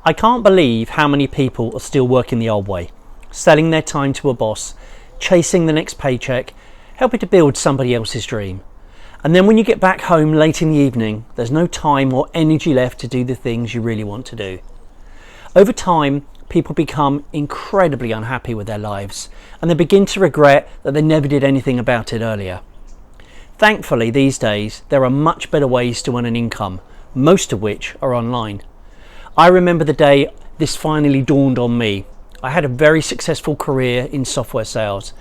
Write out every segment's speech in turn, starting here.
I can't believe how many people are still working the old way, selling their time to a boss, chasing the next paycheck, helping to build somebody else's dream. And then when you get back home late in the evening, there's no time or energy left to do the things you really want to do. Over time, people become incredibly unhappy with their lives, and they begin to regret that they never did anything about it earlier. Thankfully, these days, there are much better ways to earn an income, most of which are online. I remember the day this finally dawned on me. I had a very successful career in software sales.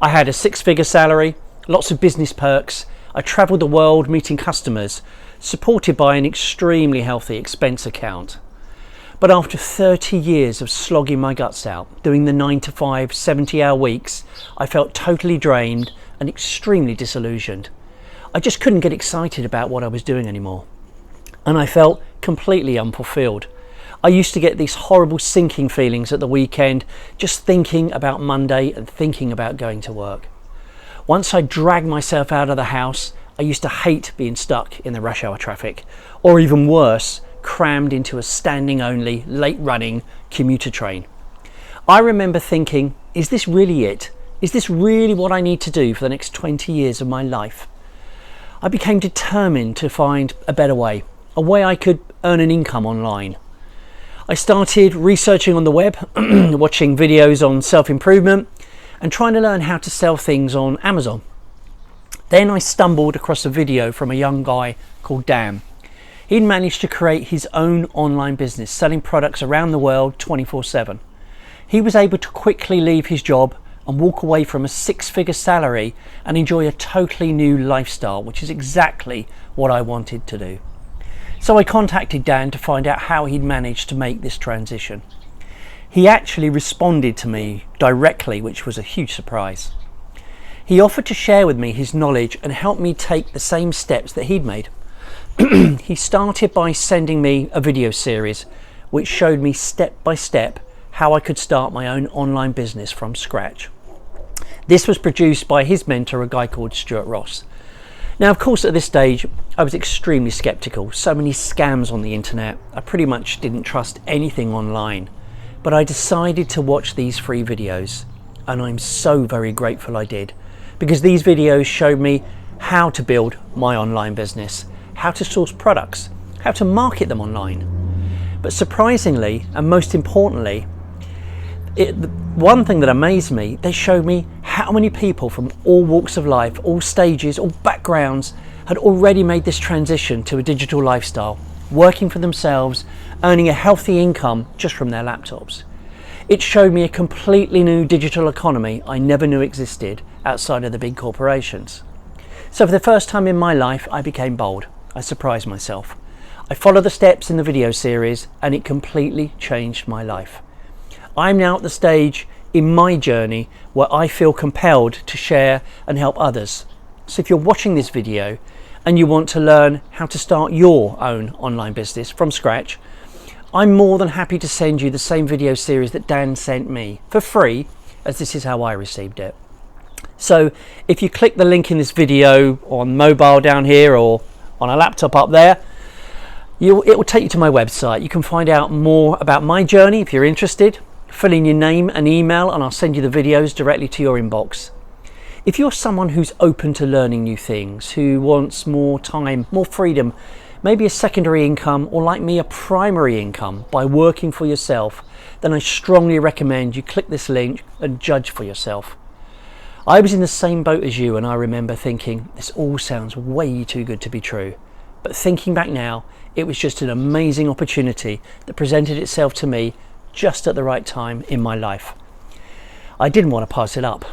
I had a six-figure salary, lots of business perks. I travelled the world meeting customers, supported by an extremely healthy expense account. But after 30 years of slogging my guts out, doing the 9-to-5, 70-hour weeks, I felt totally drained and extremely disillusioned. I just couldn't get excited about what I was doing anymore. And I felt completely unfulfilled. I used to get these horrible sinking feelings at the weekend, just thinking about Monday and thinking about going to work. Once I dragged myself out of the house, I used to hate being stuck in the rush hour traffic, or even worse, crammed into a standing only, late running commuter train. I remember thinking, is this really it? Is this really what I need to do for the next 20 years of my life? I became determined to find a better way, a way I could earn an income online. I started researching on the web, watching videos on self-improvement and trying to learn how to sell things on Amazon. Then I stumbled across a video from a young guy called Dan. He'd managed to create his own online business, selling products around the world 24/7. He was able to quickly leave his job and walk away from a six-figure salary and enjoy a totally new lifestyle, which is exactly what I wanted to do. So I contacted Dan to find out how he'd managed to make this transition. He actually responded to me directly, which was a huge surprise. He offered to share with me his knowledge and help me take the same steps that he'd made. He started by sending me a video series which showed me step by step how I could start my own online business from scratch. This was produced by his mentor, a guy called Stuart Ross. Now, of course, at this stage, I was extremely skeptical. So many scams on the internet. I pretty much didn't trust anything online. But I decided to watch these free videos, and I'm so very grateful I did, because these videos showed me how to build my online business, how to source products, how to market them online. But surprisingly, and most importantly, one thing that amazed me, they showed me how many people from all walks of life, all stages, all backgrounds had already made this transition to a digital lifestyle, working for themselves, earning a healthy income just from their laptops. It showed me a completely new digital economy I never knew existed outside of the big corporations. So for the first time in my life, I became bold. I surprised myself. I followed the steps in the video series and it completely changed my life. I'm now at the stage in my journey where I feel compelled to share and help others. So if you're watching this video and you want to learn how to start your own online business from scratch, I'm more than happy to send you the same video series that Dan sent me for free, as this is how I received it. So if you click the link in this video on mobile down here or on a laptop up there, it will take you to my website. You can find out more about my journey if you're interested. Fill in your name and email and I'll send you the videos directly to your inbox. If you're someone who's open to learning new things, who wants more time, more freedom, maybe a secondary income, or like me, a primary income by working for yourself, then I strongly recommend you click this link and judge for yourself. I was in the same boat as you, and I remember thinking, this all sounds way too good to be true. But thinking back now, it was just an amazing opportunity that presented itself to me just at the right time in my life. I didn't want to pass it up.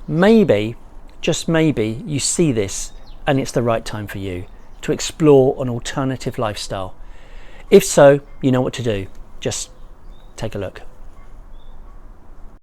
Maybe, just maybe, you see this and it's the right time for you to explore an alternative lifestyle. If so, you know what to do. Just take a look.